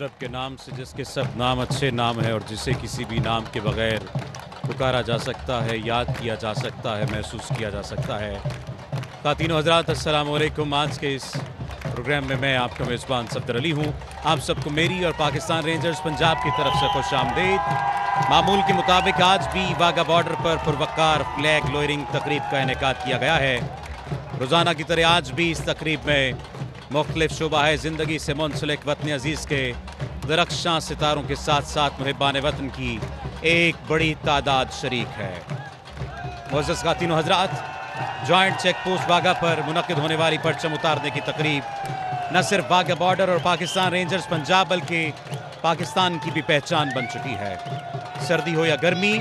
रब के नाम से जिसके सब नाम अच्छे नाम है और जिसे किसी भी नाम के बगैर पुकारा जा सकता है, याद किया जा सकता है, महसूस किया जा सकता है। ख़वातीन हज़रात, अस्सलाम वालेकुम। आज के इस प्रोग्राम में मैं आपका मेज़बान सफदर अली हूँ। आप सबको मेरी और पाकिस्तान रेंजर्स पंजाब की तरफ से खुशामदीद। मामूल के मुताबिक आज भी वाघा बॉर्डर पर पुरवकार फ्लैग लोअरिंग तकरीब का इनेकाद किया गया है। रोज़ाना की तरह आज भी इस तकरीब में मुख्तलिफ शुबाए ज़िंदगी से मुंसलिक वतन अजीज़ के दरख्शां सितारों के साथ साथ मुहिब्बान वतन की एक बड़ी तादाद शरीक है। मुअज़्ज़ज़ ख़वातीन हज़रात, जॉइंट चेक पोस्ट वाघा पर मुनक़िद होने वाली परचम उतारने की तकरीब न सिर्फ वाघा बॉर्डर और पाकिस्तान रेंजर्स पंजाब बल्कि पाकिस्तान की भी पहचान बन चुकी है। सर्दी हो या गर्मी,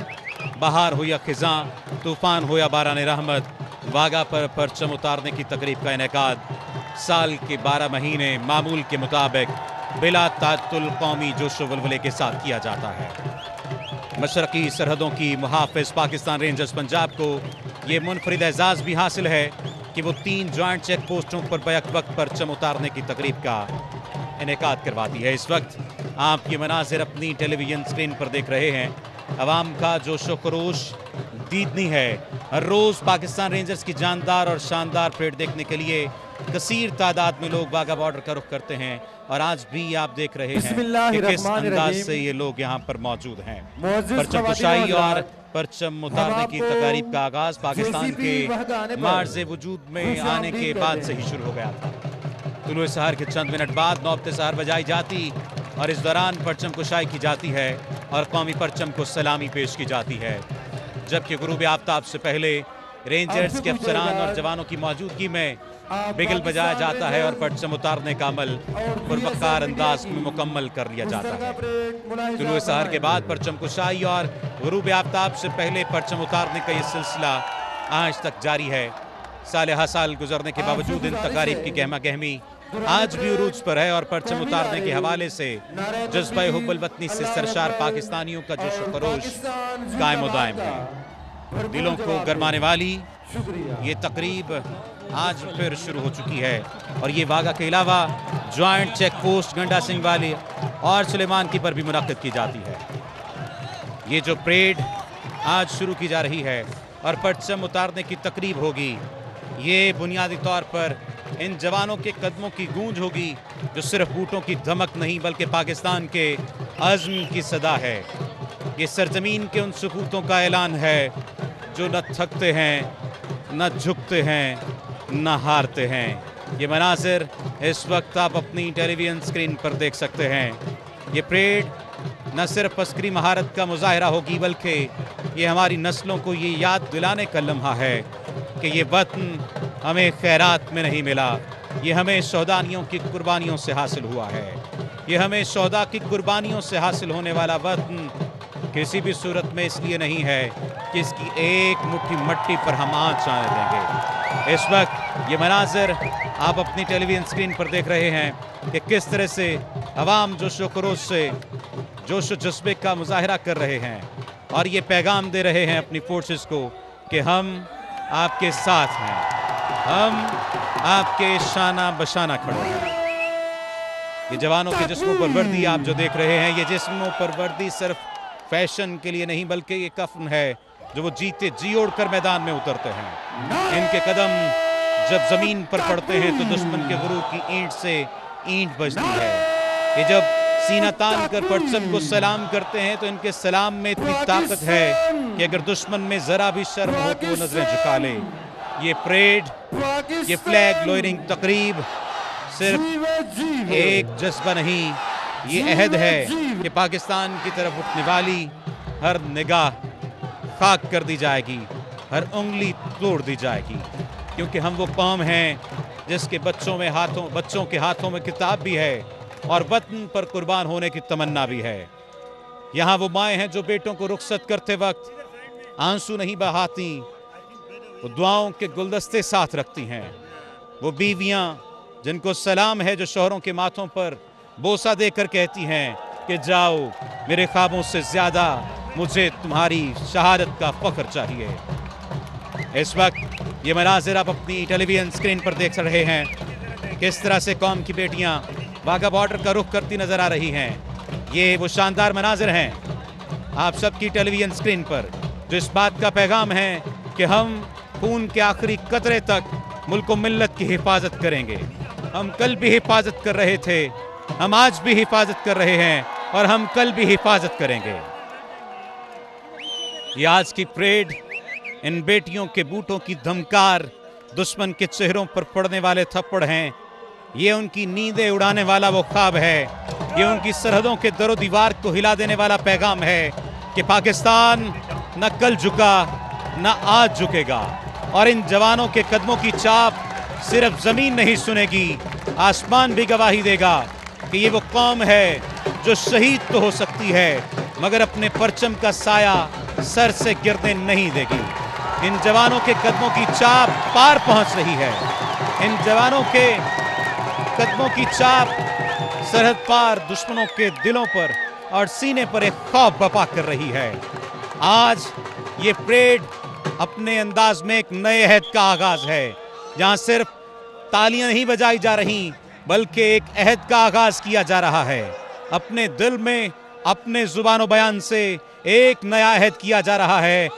बहार हो या खिज़ां, तूफ़ान हो या बारान रहमत, वाघा पर परचम उतारने की तकरीब का इनेकाद साल के 12 महीने मामूल के मुताबिक बिला तातुल कौमी जोशो वल्वले के साथ किया जाता है। मशरकी सरहदों की मुहाफ़िज़ पाकिस्तान रेंजर्स पंजाब को ये मुनफरिद एजाज़ भी हासिल है कि वो 3 जॉइंट चेक पोस्टों पर बैक वक्त परचम उतारने की तकरीब का इनेकाद करवाती है। इस वक्त आप ये मनाज़िर अपनी टेलीविज़न स्क्रीन पर देख रहे हैं। अवाम का जोशो खरोश दीदनी है। हर रोज़ पाकिस्तान रेंजर्स की जानदार और शानदार परेड देखने के लिए कसीर तादाद में लोग वाघा बॉर्डर का रुख करते हैं और आज भी आप देख रहे हैं कि किस अंदाज से ये लोग यहाँ पर मौजूद हैं। परचम कुशाई और परचम उतारने की तकारीब का आगाज पाकिस्तान के मार्ज़े वजूद में आने के बाद से ही शुरू हो गया था। तुलुए सहर के चंद मिनट बाद नौबते सहर बजाई जाती और इस दौरान परचम कुशाई की जाती है और कौमी परचम को सलामी पेश की जाती है, जबकि गुरूब आफ्ताब से पहले रेंजर्स के अफसरान और जवानों की मौजूदगी में बिगल बजाया जाता है और परचम उतारने का अमल पुरवकार अंदाज में मुकम्मल कर लिया जाता है। तुलुए सहर के बाद परचम कुशाई और गुरूब आफ्ताब से पहले परचम उतारने का ये सिलसिला आज तक जारी है। साल हा साल गुजरने के बावजूद इन तकारीब की गहमा गहमी आज भी उरूज पर है और परचम उतारने के हवाले से जज्बा हुब्बुल वतनी से सरशार पाकिस्तानियों का जोशो खरोश कायम दायम है। दिलों को गरमाने वाली ये तकरीब आज फिर शुरू हो चुकी है और ये वाघा के अलावा जॉइंट चेक पोस्ट गंडा सिंह वाली और सुलेमान की पर भी मुनक़्क़िद की जाती है। ये जो परेड आज शुरू की जा रही है और परचम उतारने की तकरीब होगी, ये बुनियादी तौर पर इन जवानों के कदमों की गूंज होगी जो सिर्फ बूटों की धमक नहीं बल्कि पाकिस्तान के अज़्म की सदा है। ये सरजमीन के उन सपूतों का ऐलान है जो न थकते हैं, न झुकते हैं, न हारते हैं। ये मनाज़िर इस वक्त आप अपनी टेलीविज़न स्क्रीन पर देख सकते हैं। ये परेड न सिर्फ अस्करी महारत का मुजाहरा होगी बल्कि ये हमारी नस्लों को ये याद दिलाने का लम्हा है कि ये वतन हमें खैरात में नहीं मिला, ये हमें शौदानियों की कुर्बानियों से हासिल हुआ है। ये हमें शौदा की कुर्बानियों से हासिल होने वाला वतन किसी भी सूरत में इसलिए नहीं है कि इसकी एक मुट्ठी मट्टी पर हम आँच आने देंगे। इस वक्त ये मनाज़िर आप अपनी टेलीविज़न स्क्रीन पर देख रहे हैं कि किस तरह से अवाम जोशो खरोश से जोशो जज्बे का मुजाहरा कर रहे हैं और ये पैगाम दे रहे हैं अपनी फोर्सेस को कि हम आपके साथ हैं, हम आपके शाना बशाना खड़े हैं। ये जवानों के जिस्मों पर वर्दी आप जो देख रहे हैं, ये जिस्मों पर वर्दी सिर्फ फैशन के लिए नहीं बल्कि ये कफन है जो वो जीते जी ओढ़ कर मैदान में उतरते हैं। इनके कदम जब जमीन पर पड़ते हैं तो दुश्मन के गुरूर की ईंट से ईंट बजती है। ये जब सीना तान कर परचम को सलाम करते हैं तो इनके सलाम में इतनी ताकत है कि अगर दुश्मन में जरा भी शर्म हो तो वो नजरें झुका ले। ये परेड, ये फ्लैग लोअरिंग तकरीब सिर्फ एक जज्बा नहीं, ये अहद है कि पाकिस्तान की तरफ उठने वाली हर निगाह खाक कर दी जाएगी, हर उंगली तोड़ दी जाएगी, क्योंकि हम वो कौम हैं जिसके बच्चों के हाथों में किताब भी है और वतन पर कुर्बान होने की तमन्ना भी है। यहाँ वो माएँ हैं जो बेटों को रुखसत करते वक्त आंसू नहीं बहाती, वो दुआओं के गुलदस्ते साथ रखती हैं। वो बीवियाँ जिनको सलाम है जो शोहरों के माथों पर बोसा देकर कहती हैं कि जाओ, मेरे ख्वाबों से ज़्यादा मुझे तुम्हारी शहादत का फ़ख्र चाहिए। इस वक्त ये मनाज़िर आप अपनी टेलीविज़न स्क्रीन पर देख रहे हैं किस तरह से कौम की बेटियां वाघा बॉर्डर का रुख करती नजर आ रही हैं। ये वो शानदार मनाजिर हैं आप सबकी टेलीविजन स्क्रीन पर, जो इस बात का पैगाम है कि हम खून के आखिरी कतरे तक मुल्क व मिल्लत की हिफाजत करेंगे। हम कल भी हिफाजत कर रहे थे, हम आज भी हिफाजत कर रहे हैं और हम कल भी हिफाजत करेंगे। ये आज की परेड इन बेटियों के बूटों की धमकार, दुश्मन के चेहरों पर पड़ने वाले थप्पड़ हैं। ये उनकी नींदें उड़ाने वाला वो ख्वाब है। ये उनकी सरहदों के दरो दीवार को हिला देने वाला पैगाम है कि पाकिस्तान न कल झुका न आज झुकेगा। और इन जवानों के कदमों की चाप सिर्फ जमीन नहीं सुनेगी, आसमान भी गवाही देगा कि ये वो कौम है जो शहीद तो हो सकती है मगर अपने परचम का साया सर से गिरने नहीं देगी। इन जवानों के कदमों की चाप पार पहुंच रही है। इन जवानों के कदमों की चाप सरहद पार दुश्मनों के दिलों पर और सीने पर एक खौफ बपा कर रही है। आज ये परेड अपने अंदाज में एक नए अहद का आगाज है, जहां सिर्फ तालियां नहीं बजाई जा रही बल्कि एक अहद का आगाज किया जा रहा है। अपने दिल में अपने जुबानो बयान से एक नया अहद किया जा रहा है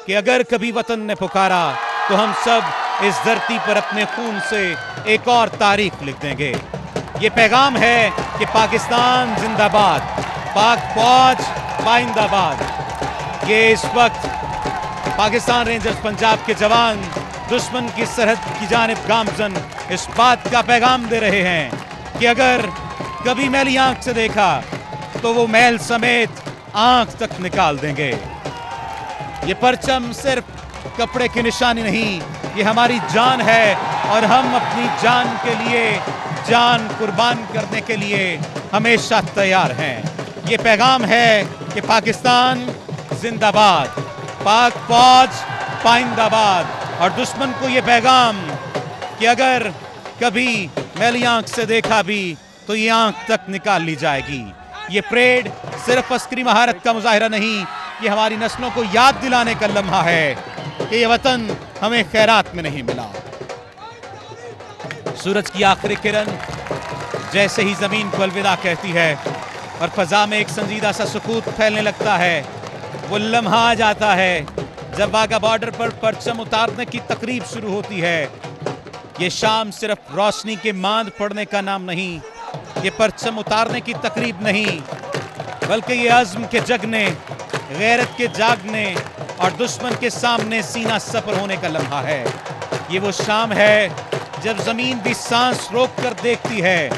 कि अगर कभी वतन ने पुकारा तो हम सब इस धरती पर अपने खून से एक और तारीख लिख देंगे। ये पैगाम है कि पाकिस्तान जिंदाबाद, पाक फौज पाइंदाबाद। ये इस वक्त पाकिस्तान रेंजर्स पंजाब के जवान दुश्मन की सरहद की जानिब गामजन इस बात का पैगाम दे रहे हैं कि अगर कभी मैली आंख से देखा तो वो मैल समेत आंख तक निकाल देंगे। ये परचम सिर्फ कपड़े की निशानी नहीं, ये हमारी जान है और हम अपनी जान के लिए जान कुर्बान करने के लिए हमेशा तैयार हैं। ये पैगाम है कि पाकिस्तान जिंदाबाद, पाक फौज पाइंदाबाद। और दुश्मन को ये पैगाम कि अगर कभी मैली आंख से देखा भी तो ये आंख तक निकाल ली जाएगी। ये परेड सिर्फ अस्करी महारत का मुजाहिरा नहीं, ये हमारी नस्लों को याद दिलाने का लम्हा है कि ये वतन हमें खैरात में नहीं मिला। सूरज की आखिरी किरण जैसे ही जमीन को अलविदा कहती है और फजा में एक संजीदा सा सुकूत फैलने लगता है, वो लम्हा आ जाता है जब वाघा बॉर्डर पर परचम उतारने की तकरीब शुरू होती है। ये शाम सिर्फ रोशनी के मांद पड़ने का नाम नहीं, ये परचम उतारने की तकरीब नहीं, बल्कि ये अज़्म के जगने, गैरत के जागने और दुश्मन के सामने सीना सपर होने का लम्हा है। ये वो शाम है जब जमीन भी सांस रोक कर देखती है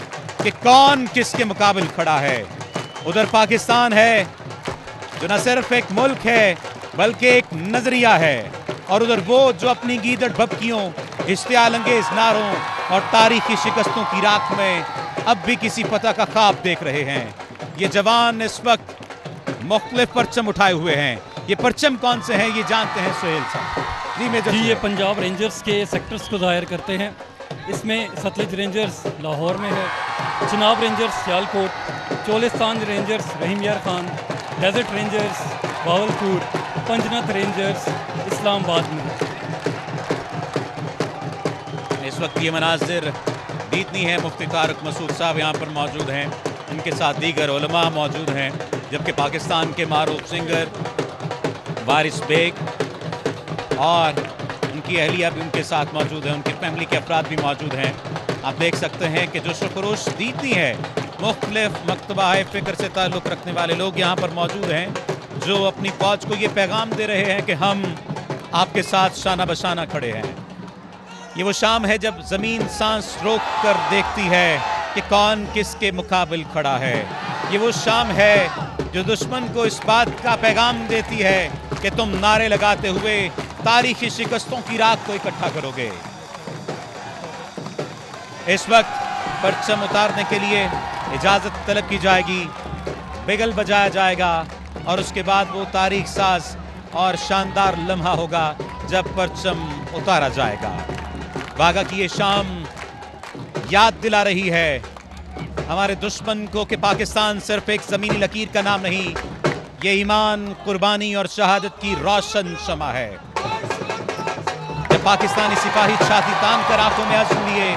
कि कौन किसके मुकाबिल खड़ा है। उधर पाकिस्तान है जो न सिर्फ एक मुल्क है बल्कि एक नजरिया है, और उधर वो जो अपनी गीदड़ भपकियों, इश्तियाल अंगेज नारों और तारीखी शिकस्तों की राख में अब भी किसी फतह का ख्वाब देख रहे हैं। ये जवान इस वक्त मुख्तलिफ परचम उठाए हुए हैं। ये परचम कौन से हैं ये जानते हैं सुहेल साहब। जी, ये पंजाब रेंजर्स के सेक्टर्स को जाहिर करते हैं। इसमें सतलुज रेंजर्स लाहौर में है, Chenab rangers Sialkot, Cholistan rangers Rahim Yar Khan, desert rangers Bahawalpur, Panjnad rangers Islamabad में। इस वक्त ये मनाजिर दीदनी है। मुफ्ती तारिक मसूद साहब यहाँ पर मौजूद हैं, इनके साथ दीगर उलमा मौजूद हैं, जबकि पाकिस्तान के मारूफ सिंगर वारिस बेग और उनकी अहलिया भी उनके साथ मौजूद है, उनकी फैमिली के अफराद भी मौजूद हैं। आप देख सकते हैं कि जो शुक्रोश दीदनी है, मुख्तलिफ मकतबा फ़िक्र से ताल्लुक़ रखने वाले लोग यहाँ पर मौजूद हैं, जो अपनी फ़ौज को ये पैगाम दे रहे हैं कि हम आपके साथ शाना बशाना खड़े हैं। ये वो शाम है जब ज़मीन सांस रोक कर देखती है कि कौन किसके मुकाबिल खड़ा है। ये वो शाम है जो दुश्मन को इस बात का पैगाम देती है कि तुम नारे लगाते हुए तारीखी शिकस्तों की राख को इकट्ठा करोगे। इस वक्त परचम उतारने के लिए इजाज़त तलब की जाएगी, बिगल बजाया जाएगा और उसके बाद वो तारीख साज और शानदार लम्हा होगा जब परचम उतारा जाएगा। वाघा की ये शाम याद दिला रही है हमारे दुश्मन को कि पाकिस्तान सिर्फ एक ज़मीनी लकीर का नाम नहीं, ये ईमान, कुर्बानी और शहादत की रोशन शमा है। जब पाकिस्तानी सिपाही छाती तान कर आंखों में आंसू लिए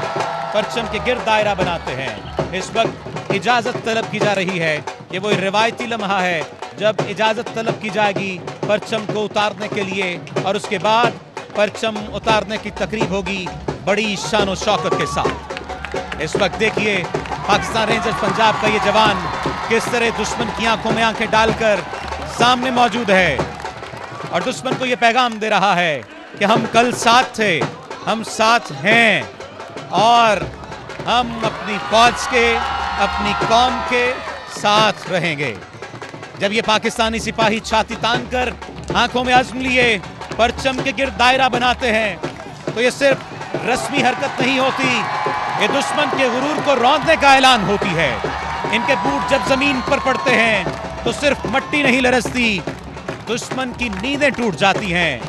परचम के गिर्द दायरा बनाते हैं। इस वक्त इजाजत तलब की जा रही है। ये वो रिवायती लम्हा है जब इजाजत तलब की जाएगी परचम को उतारने के लिए, और उसके बाद परचम उतारने की तकरीब होगी बड़ी शान और शौकत के साथ। इस वक्त देखिए पाकिस्तान रेंजर्स पंजाब का ये जवान किस तरह दुश्मन की आंखों में आंखें डालकर सामने मौजूद है और दुश्मन को ये पैगाम दे रहा है कि हम कल साथ थे, हम साथ हैं और हम अपनी फौज के, अपनी कौम के साथ रहेंगे। जब ये पाकिस्तानी सिपाही छाती तानकर आंखों में अज़्म लिए परचम के गिर्द दायरा बनाते हैं तो ये सिर्फ रस्मी हरकत नहीं होती, ये दुश्मन के गुरूर को रौंदने का ऐलान होती है। इनके बूट जब जमीन पर पड़ते हैं तो सिर्फ मट्टी नहीं लरसती, दुश्मन की नींदें टूट जाती हैं।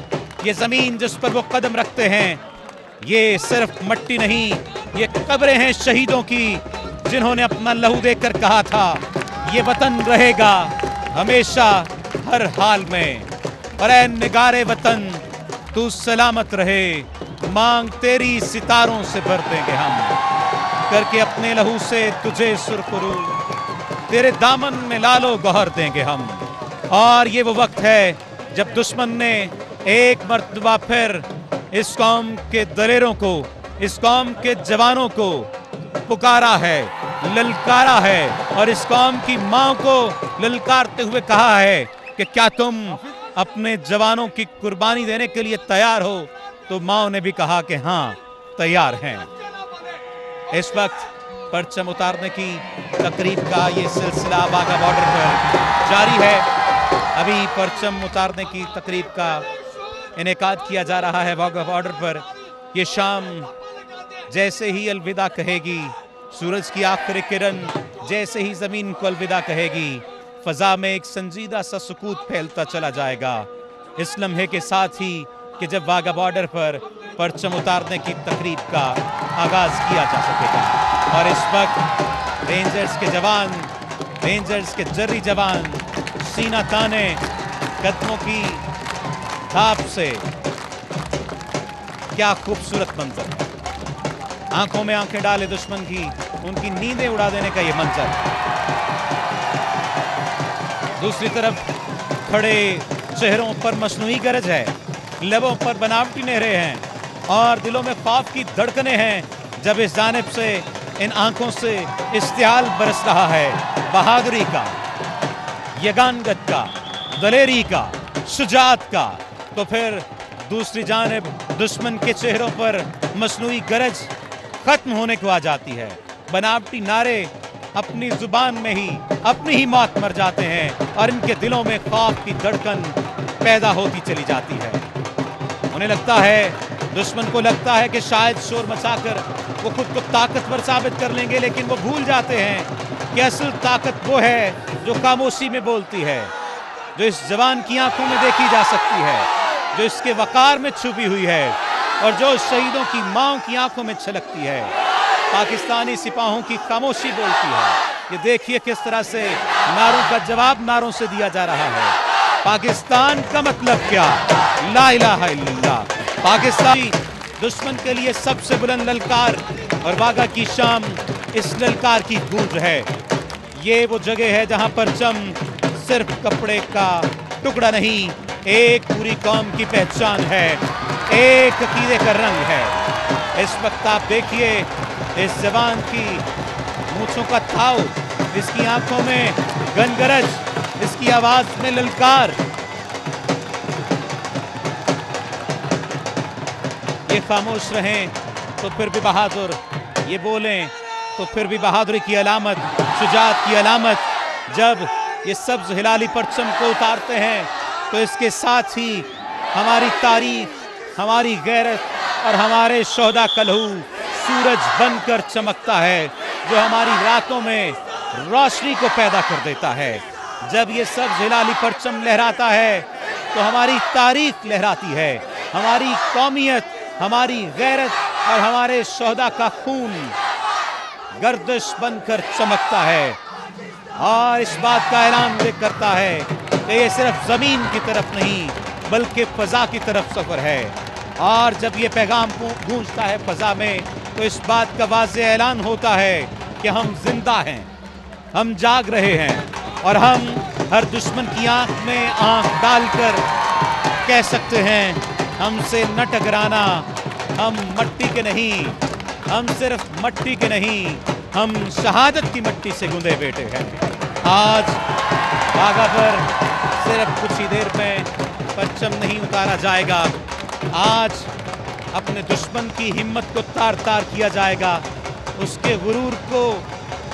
ये जमीन जिस पर वो कदम रखते हैं ये सिर्फ मट्टी नहीं, ये कब्रें हैं शहीदों की जिन्होंने अपना लहू देकर कहा था ये वतन रहेगा हमेशा हर हाल में। और ऐ निगारे वतन तू सलामत रहे, मांग तेरी सितारों से भर देंगे हम, करके अपने लहू से तुझे सुरखरू, तेरे दामन में लालो गौहर देंगे हम। और ये वो वक्त है जब दुश्मन ने एक मर्तबा फिर इस कौम के दलेरों को, इस कौम के जवानों को पुकारा है, ललकारा है और इस कौम की मां को ललकारते हुए कहा है कि क्या तुम अपने जवानों की कुर्बानी देने के लिए तैयार हो? तो माओ ने भी कहा कि हाँ तैयार हैं। इस वक्त परचम उतारने की तकरीब का ये सिलसिला वाघा बॉर्डर पर जारी है। अभी परचम उतारने की तकरीब का इनेकाद किया जा रहा है वाघा बॉर्डर पर। ये शाम जैसे ही अलविदा कहेगी, सूरज की आखिरी किरण जैसे ही जमीन को अलविदा कहेगी, फजा में एक संजीदा सा सुकूत फैलता चला जाएगा इस लम्हे के साथ ही कि जब वाघा बॉर्डर पर परचम उतारने की तकरीब का आगाज किया जा सकेगा। और इस वक्त रेंजर्स के जवान, रेंजर्स के जर्री जवान सीना ताने कदमों की थाप से, क्या खूबसूरत मंजर, आंखों में आंखें डाले दुश्मन की, उनकी नींदें उड़ा देने का ये मंजर। दूसरी तरफ खड़े चेहरों पर मसनूई गरज है, लबों पर बनावटी नहरें हैं और दिलों में खौफ की धड़कनें हैं जब इस जानिब से, इन आंखों से इश्तियाल बरस रहा है बहादुरी का, यगानगत का, दलेरी का, शुजात का। तो फिर दूसरी जानिब दुश्मन के चेहरों पर मसनूई गरज खत्म होने को आ जाती है। बनावटी नारे अपनी जुबान में ही अपनी ही मौत मर जाते हैं और इनके दिलों में खौफ की धड़कन पैदा होती चली जाती है। उन्हें लगता है, दुश्मन को लगता है कि शायद शोर मचाकर वो खुद को ताकतवर साबित कर लेंगे, लेकिन वो भूल जाते हैं कि असल ताकत वो है जो खामोशी में बोलती है, जो इस जवान की आंखों में देखी जा सकती है, जो इसके वकार में छुपी हुई है और जो शहीदों की मांओं की आंखों में छलकती है। पाकिस्तानी सिपाहों की खामोशी बोलती है। ये देखिए किस तरह से नारों का जवाब नारों से दिया जा रहा है। पाकिस्तान का मतलब क्या? ला इलाहा इल्लल्लाह। पाकिस्तानी दुश्मन के लिए सबसे बुलंद ललकार और वाघा की शाम इस ललकार की गूंज है। ये वो जगह है जहां परचम सिर्फ कपड़े का टुकड़ा नहीं, एक पूरी कौम की पहचान है, एक अकीदे का रंग है। इस वक्त आप देखिए इस जवान की मूंछों का थाव, इसकी आंखों में गनगरज, इसकी आवाज में ललकार। ये खामोश रहें तो फिर भी बहादुर, ये बोलें तो फिर भी बहादुरी की अलामत, शुजात की अलामत। जब ये सब्ज हिलाली परचम को उतारते हैं तो इसके साथ ही हमारी तारीख, हमारी गैरत और हमारे शोहदा का लहू सूरज बनकर चमकता है, जो हमारी रातों में रोशनी को पैदा कर देता है। जब ये सब्ज हिलाली परचम लहराता है तो हमारी तारीख लहराती है, हमारी कौमियत, हमारी गैरत और हमारे शोहदा का खून गर्दिश बनकर चमकता है और इस बात का ऐलान करता है कि ये सिर्फ जमीन की तरफ नहीं बल्कि फजा की तरफ सफर है। और जब ये पैगाम गूंजता है फजा में तो इस बात का वाज़ेह ऐलान होता है कि हम जिंदा हैं, हम जाग रहे हैं और हम हर दुश्मन की आंख में आंख डालकर कह सकते हैं हमसे न टकराना, हम मट्टी के नहीं, हम सिर्फ मट्टी के नहीं, हम शहादत की मट्टी से गुंदे बेटे हैं। आज बागा पर सिर्फ कुछ ही देर में परचम नहीं उतारा जाएगा, आज अपने दुश्मन की हिम्मत को तार तार किया जाएगा, उसके गुरूर को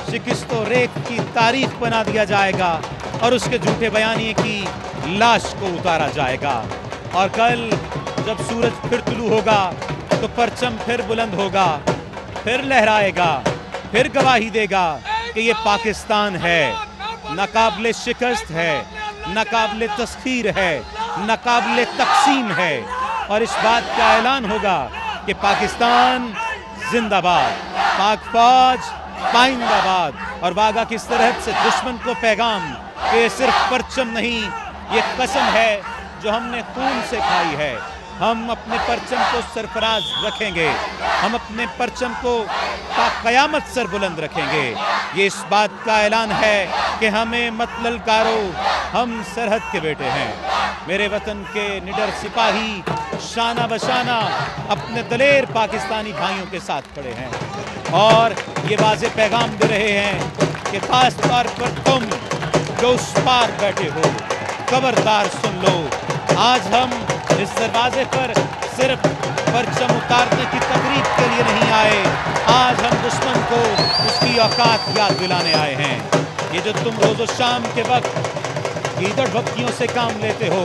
शिकस्त और रेख की तारीख बना दिया जाएगा और उसके झूठे बयानिए की लाश को उतारा जाएगा। और कल जब सूरज फिर तुलू होगा तो परचम फिर बुलंद होगा, फिर लहराएगा, फिर गवाही देगा कि ये पाकिस्तान है, नाकाबिले शिकस्त है, नाकाबिले तस्खीर है, नाकाबिले तकसीम है। और इस बात का ऐलान होगा कि पाकिस्तान जिंदाबाद, पाक फौज पाइंदाबाद। और बागा की सरहद से दुश्मन को पैगाम कि ये सिर्फ परचम नहीं, ये कसम है जो हमने खून से खाई है। हम अपने परचम को सरफराज रखेंगे, हम अपने परचम को क़यामत सर बुलंद रखेंगे। ये इस बात का ऐलान है कि हमें मत ललकारो, हम सरहद के बेटे हैं। मेरे वतन के निडर सिपाही शाना बशाना अपने दलेर पाकिस्तानी भाइयों के साथ खड़े हैं और ये वाज़े पैगाम दे रहे हैं कि खास तौर पर तुम जो उस पार बैठे हो, खबरदार सुन लो। आज हम इस दरवाजे पर सिर्फ परचम उतारने की तकरीब के लिए नहीं आए, आज हम दुश्मन को उसकी औकात याद दिलाने आए हैं। ये जो तुम रोज़ो शाम के वक्त ईदड़ भक्तियों से काम लेते हो,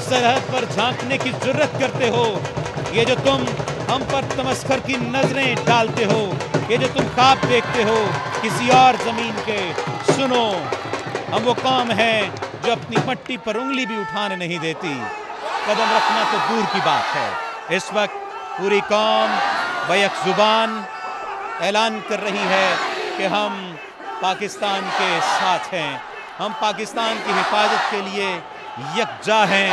सरहद पर झांकने की जुर्रत करते हो, ये जो तुम हम पर तमस्खर की नजरें डालते हो, ये जो तुम ख्वाब देखते हो किसी और जमीन के, सुनो, हम वो कौम है जो अपनी मट्टी पर उंगली भी उठाने नहीं देती। कदम रखना तो दूर की बात है। इस वक्त पूरी कौम बैक जुबान ऐलान कर रही है कि हम पाकिस्तान के साथ हैं, हम पाकिस्तान की हिफाजत के लिए यकजा हैं,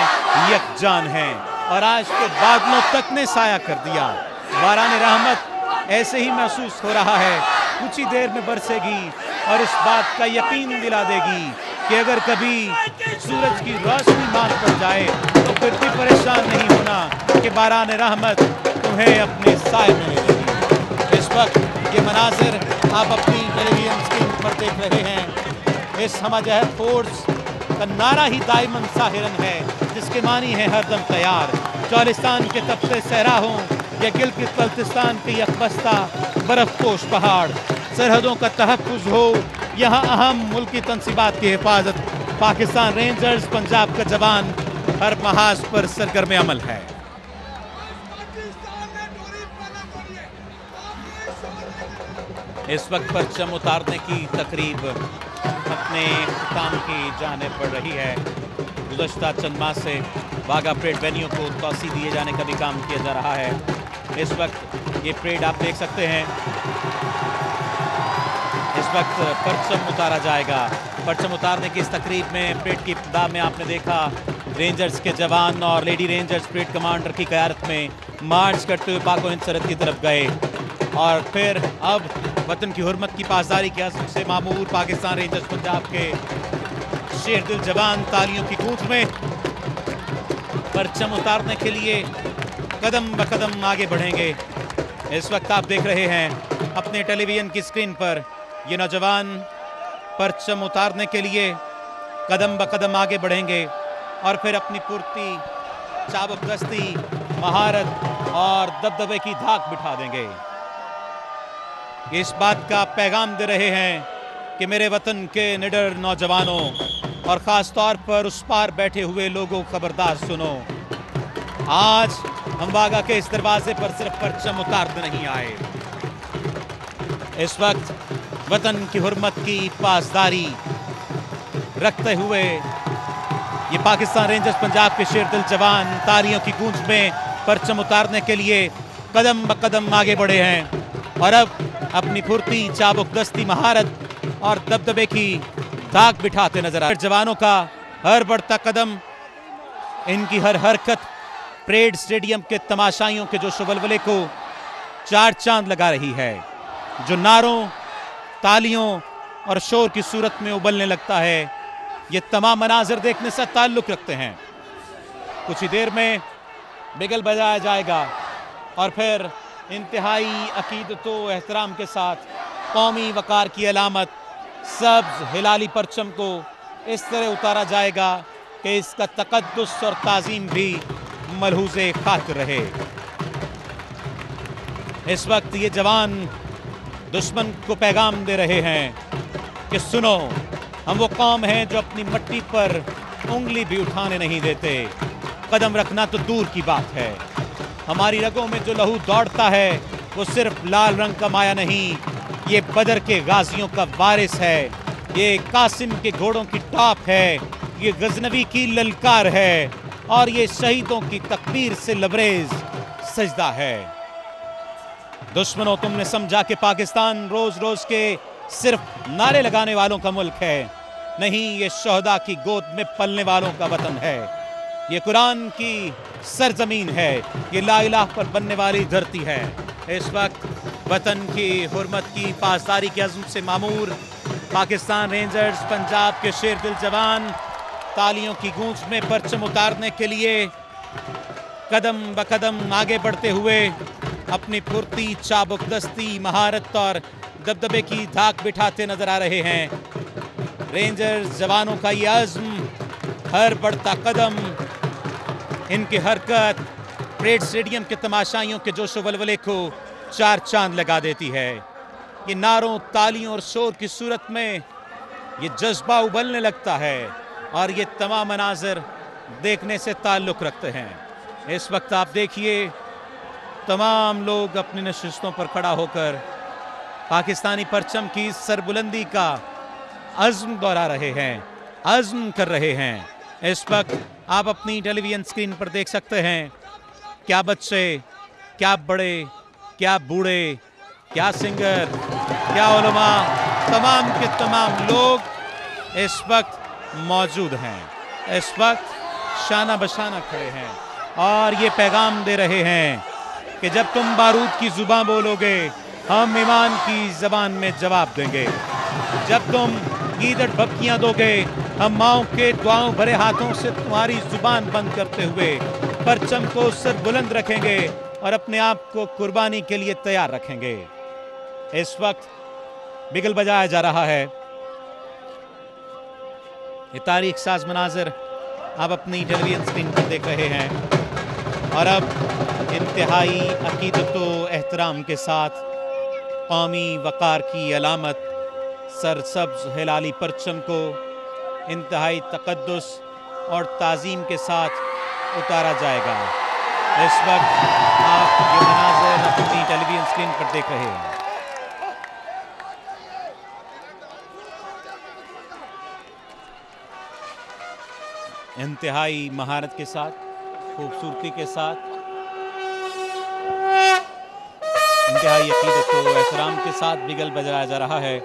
यकजान हैं। और आज के बादलों तक ने साया कर दिया, बारान रहमत ऐसे ही महसूस हो रहा है, कुछ ही देर में बरसेगी और इस बात का यकीन दिला देगी कि अगर कभी सूरज की रोशनी मांग पड़ जाए तो फिर भी परेशान नहीं होना कि बारान रहमत तुम्हें अपने साए में ले लेगी। इस वक्त ये मनाजिर आप अपनी टेलीविजन स्क्रीन पर देख रहे हैं। इस हमजहद फोर्स का नारा ही दाइमन साहिरन है, जिसके मानी है हरदम तैयार। चौलिस्तान के तपते सहरा हों या गिलगित बल्तिस्तान के यकबस्ता बर्फपोश पहाड़, सरहदों का तहफ़्फ़ुज़ हो, यहाँ अहम मुल्की तनसीबात की हिफाजत, पाकिस्तान रेंजर्स पंजाब का जवान हर महाज पर सरगर्म अमल है। इस वक्त परचम उतारने की तकरीब अपने इख्तिताम की जानिब बढ़ रही है। गुज़श्ता चंद माह से बागा परेड वेन्यू को तोसी दिए जाने का भी काम किया जा रहा है। इस वक्त ये परेड आप देख सकते हैं, इस वक्त परचम उतारा जाएगा। परचम उतारने की इस तकरीब में परेड की इब्तिदा में आपने देखा रेंजर्स के जवान और लेडी रेंजर्स परेड कमांडर की क़यादत में मार्च करते हुए पाक हिंद सरहद की तरफ गए और फिर अब वतन की हुर्मत की पासदारी के हस्ब से मामूर पाकिस्तान रेंजर्स पंजाब के शेर दिल जवान तालियों की गूंज में परचम उतारने के लिए कदम ब कदम आगे बढ़ेंगे। इस वक्त आप देख रहे हैं अपने टेलीविज़न की स्क्रीन पर ये नौजवान परचम उतारने के लिए कदम ब कदम आगे बढ़ेंगे और फिर अपनी पूर्ति चाबुकदस्ती, महारत और दबदबे की धाक बिठा देंगे। इस बात का पैगाम दे रहे हैं कि मेरे वतन के निडर नौजवानों और ख़ास तौर पर उस पार बैठे हुए लोगों, खबरदार सुनो, आज हम बागा के इस दरवाजे पर सिर्फ परचम उतारते नहीं आए। इस वक्त वतन की हुर्मत की पासदारी रखते हुए ये पाकिस्तान रेंजर्स पंजाब के शेर दिल जवान तालियों की गूंज में परचम उतारने के लिए कदम ब कदम आगे बढ़े हैं और अब अपनी फुर्ती, चाबुकदस्ती, महारत और दबदबे की धाक बिठाते नजर आ रहे। जवानों का हर बढ़ता कदम, इनकी हर हरकत परेड स्टेडियम के तमाशाइयों के जोश वलवले को चार चांद लगा रही है, जो नारों, तालियों और शोर की सूरत में उबलने लगता है। ये तमाम मनाजिर देखने से ताल्लुक़ रखते हैं। कुछ ही देर में बिगल बजाया जाएगा और फिर इंतहाई अकीदत व एहतराम के साथ कौमी वकार की अलामत सब्ज़ हिलाली परचम को इस तरह उतारा जाएगा कि इसका तक़द्दुस और ताज़ीम भी मलहूज़े खातिर रहे। इस वक्त ये जवान दुश्मन को पैगाम दे रहे हैं कि सुनो, हम वो कौम हैं जो अपनी मट्टी पर उंगली भी उठाने नहीं देते। कदम रखना तो दूर की बात है। हमारी रगों में जो लहू दौड़ता है वो सिर्फ लाल रंग का माया नहीं, ये बदर के गाजियों का वारिस है, ये कासिम के घोड़ों की टॉप है, ये गजनवी की ललकार है और ये शहीदों की तकबीर से लबरेज सजदा है। दुश्मनों, तुमने समझा कि पाकिस्तान रोज रोज के सिर्फ नारे लगाने वालों का मुल्क है। नहीं, ये शहदा की गोद में पलने वालों का वतन है। ये कुरान की सरजमीन है, ये ला इलाह पर बनने वाली धरती है। इस वक्त वतन की हुर्मत की पासदारी के अज़्म से मामूर पाकिस्तान रेंजर्स पंजाब के शेर दिल जवान तालियों की गूंज में परचम उतारने के लिए कदम ब कदम आगे बढ़ते हुए अपनी फुर्ती, चाबुकदस्ती, महारत और दबदबे की धाक बिठाते नजर आ रहे हैं। रेंजर्स जवानों का ये अज़्म, हर बढ़ता कदम, इनकी हरकत परेड स्टेडियम के तमाशाइयों के जोश व वलवले को चार चांद लगा देती है। ये नारों, तालियों और शोर की सूरत में ये जज्बा उबलने लगता है और ये तमाम मनाजिर देखने से ताल्लुक़ रखते हैं। इस वक्त आप देखिए, तमाम लोग अपनी नशिस्तों पर खड़ा होकर पाकिस्तानी परचम की सरबुलंदी का अज़्म दोहरा रहे हैं, अज़्म कर रहे हैं। इस वक्त आप अपनी टेलीविज़न स्क्रीन पर देख सकते हैं, क्या बच्चे, क्या बड़े, क्या बूढ़े, क्या सिंगर, क्या उलमा, तमाम के तमाम लोग इस वक्त मौजूद हैं। इस वक्त शाना बशाना खड़े हैं और ये पैगाम दे रहे हैं कि जब तुम बारूद की जुबान बोलोगे, हम ईमान की जबान में जवाब देंगे। जब तुम गीदड़ भपकियाँ दोगे, हम माओ के दुआओं भरे हाथों से तुम्हारी जुबान बंद करते हुए परचम को सर बुलंद रखेंगे और अपने आप को कुर्बानी के लिए तैयार रखेंगे। इस वक्त बिगल बजाया जा रहा है। ये तारीख साज मनाजिर आप अपनी टेलीविज़न स्क्रीन पर देख रहे हैं और अब इंतहाई अकीदत व एहतराम के साथ कौमी वकार की अलामत सरसब्ज हिलाली परचम को इंतहाई तक़द्दुस और ताज़ीम के साथ उतारा जाएगा। इस वक्त आप ये मनाज़िर अपनी टेलीविज़न स्क्रीन पर देख रहे हैं। इंतहाई महारत के साथ, खूबसूरती के साथ, इंतहाई अकीदत व एहतराम के साथ बिगल बजाया जा रहा है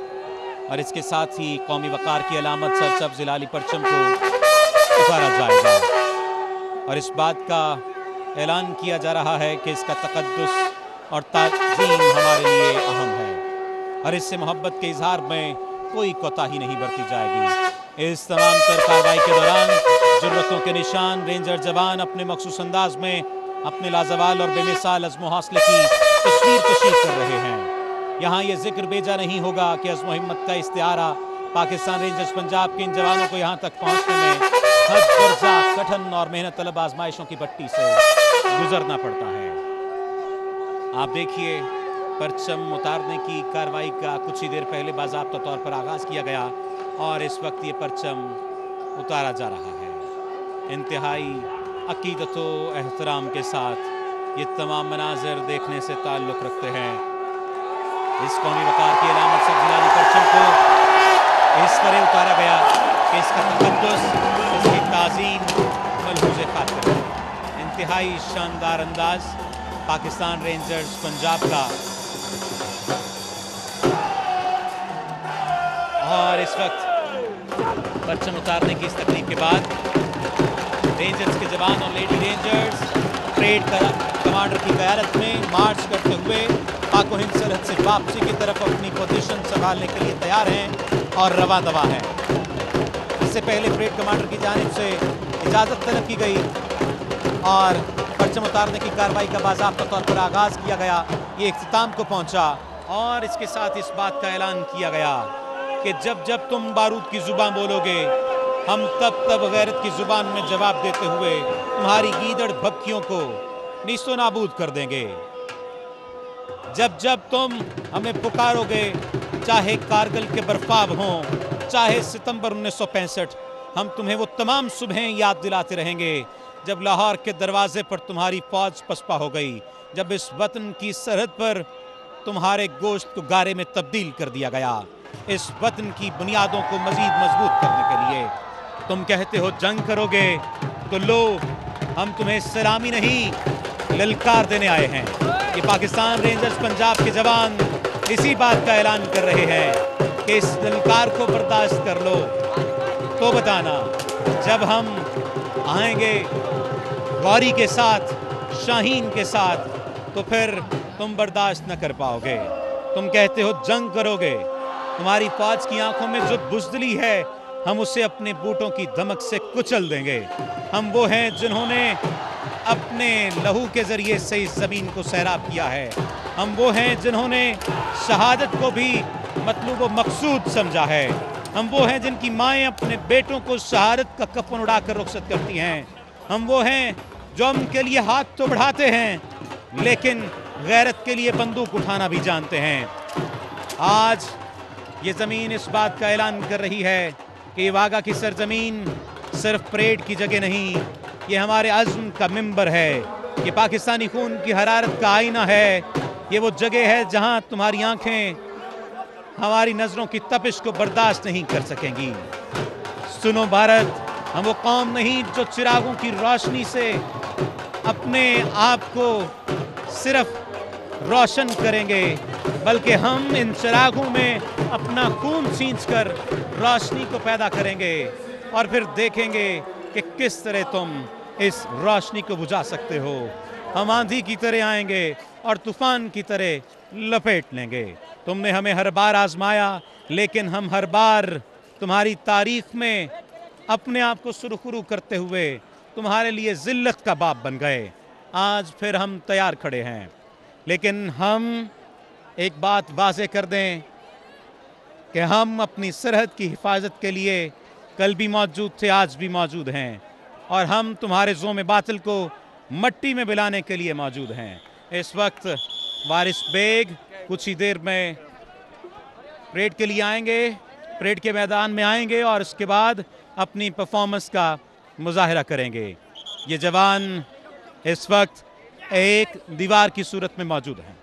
और इसके साथ ही कौमी वकार की अलामत सरसब्ज़ हिलाली परचम को उतारा जाएगा और इस बात का ऐलान किया जा रहा है कि इसका तक़द्दुस और ताज़ीम हमारे लिए अहम है और इससे मोहब्बत के इजहार में कोई कोताही नहीं बरती जाएगी। इस तमाम तर कार्रवाई के दौरान जुर्रतों के निशान रेंजर जवान अपने मखसूस अंदाज में अपने लाजवाल और बेमिसाल अज़्म हौसले की तस्वीर कशी कर रहे हैं। यहाँ ये जिक्र बेजा नहीं होगा कि अज़्म हिम्मत का इस्तिआरा पाकिस्तान रेंजर्स पंजाब के इन जवानों को यहाँ तक पहुँचने में हद दर्जा कठिन और मेहनत तलब आजमाइशों की पट्टी से गुजरना पड़ता है। आप देखिए, परचम उतारने की कार्रवाई का कुछ ही देर पहले बाज़ाब्ता तौर पर आगाज़ किया गया और इस वक्त ये परचम उतारा जा रहा है। इंतहाई अकीदत व एहतराम के साथ ये तमाम मनाजिर देखने से ताल्लुक़ रखते हैं। इस कौमी वकार की अलामत सब जिलानी परचम को इस तरह उतारा गया कि इसका तक़द्दुस, इसकी ताज़ीम मलहूज़े खातिर है। इंतहाई शानदार अंदाज पाकिस्तान रेंजर्स पंजाब का और इस वक्त परचम उतारने की इस तकरीब के बाद रेंजर्स के जवान और लेडी रेंजर्स परेड का कमांडर की क़यादत में मार्च करते हुए पाको हिंद सरहद से वापसी की तरफ अपनी पोजीशन संभालने के लिए तैयार हैं और रवा दवा हैं। इससे पहले परेड कमांडर की जानिब से इजाज़त तलब की गई और परचम उतारने की कार्रवाई का बाज़ाब्ता तौर पर आगाज़ किया गया। ये इख्तिताम को पहुंचा और इसके साथ इस बात का ऐलान किया गया कि जब जब तुम बारूद की ज़ुबान बोलोगे, हम तब तब गैरत की ज़ुबान में जवाब देते हुए तुम्हारी गीदड़ भक्कियों को नीस्तो नाबूद कर देंगे। जब जब तुम हमें पुकारोगे, चाहे कारगिल के बर्फाब हों, चाहे सितंबर 1965, हम तुम्हें वो तमाम सुबहें याद दिलाते रहेंगे जब लाहौर के दरवाजे पर तुम्हारी फौज पसपा हो गई, जब इस वतन की सरहद पर तुम्हारे गोश्त को गारे में तब्दील कर दिया गया, इस वतन की बुनियादों को मजीद मजबूत करने के लिए। तुम कहते हो जंग करोगे, तो लो हम तुम्हें सलामी नहीं ललकार देने आए हैं। ये पाकिस्तान रेंजर्स पंजाब के जवान इसी बात का ऐलान कर रहे हैं कि इस ललकार को बर्दाश्त कर लो। तो बताना, जब हम आएंगे गौरी के साथ, शाहीन के साथ, तो फिर तुम बर्दाश्त न कर पाओगे। तुम कहते हो जंग करोगे, तुम्हारी फौज की आंखों में जो बुज़दिली है हम उसे अपने बूटों की धमक से कुचल देंगे। हम वो हैं जिन्होंने अपने लहू के ज़रिए से इस ज़मीन को सैराब किया है। हम वो हैं जिन्होंने शहादत को भी मतलूब व मकसूद समझा है। हम वो हैं जिनकी माएँ अपने बेटों को शहादत का कफन उड़ाकर रुखसत करती हैं। हम वो हैं जो उनके लिए हाथ तो बढ़ाते हैं लेकिन गैरत के लिए बंदूक उठाना भी जानते हैं। आज ये ज़मीन इस बात का ऐलान कर रही है कि वागा की सरजमीन सिर्फ परेड की जगह नहीं, ये हमारे अज़्म का मिंबर है। ये पाकिस्तानी खून की हरारत का आईना है। ये वो जगह है जहां तुम्हारी आंखें हमारी नज़रों की तपिश को बर्दाश्त नहीं कर सकेंगी। सुनो भारत, हम वो कौम नहीं जो चिरागों की रोशनी से अपने आप को सिर्फ रोशन करेंगे, बल्कि हम इन चिरागों में अपना खून सींचकर रोशनी को पैदा करेंगे और फिर देखेंगे कि किस तरह तुम इस रोशनी को बुझा सकते हो। हम आंधी की तरह आएंगे और तूफान की तरह लपेट लेंगे। तुमने हमें हर बार आजमाया, लेकिन हम हर बार तुम्हारी तारीख में अपने आप को सुरखरू करते हुए तुम्हारे लिए जिल्लत का बाप बन गए। आज फिर हम तैयार खड़े हैं, लेकिन हम एक बात वाज़ेह कर दें कि हम अपनी सरहद की हिफाजत के लिए कल भी मौजूद थे, आज भी मौजूद हैं, और हम तुम्हारे ज़ोम बातिल को मट्टी में मिलाने के लिए मौजूद हैं। इस वक्त वारिस बेग कुछ ही देर में परेड के लिए आएंगे, परेड के मैदान में आएंगे और उसके बाद अपनी परफॉर्मेंस का मुजाहिरा करेंगे। ये जवान इस वक्त एक दीवार की सूरत में मौजूद हैं।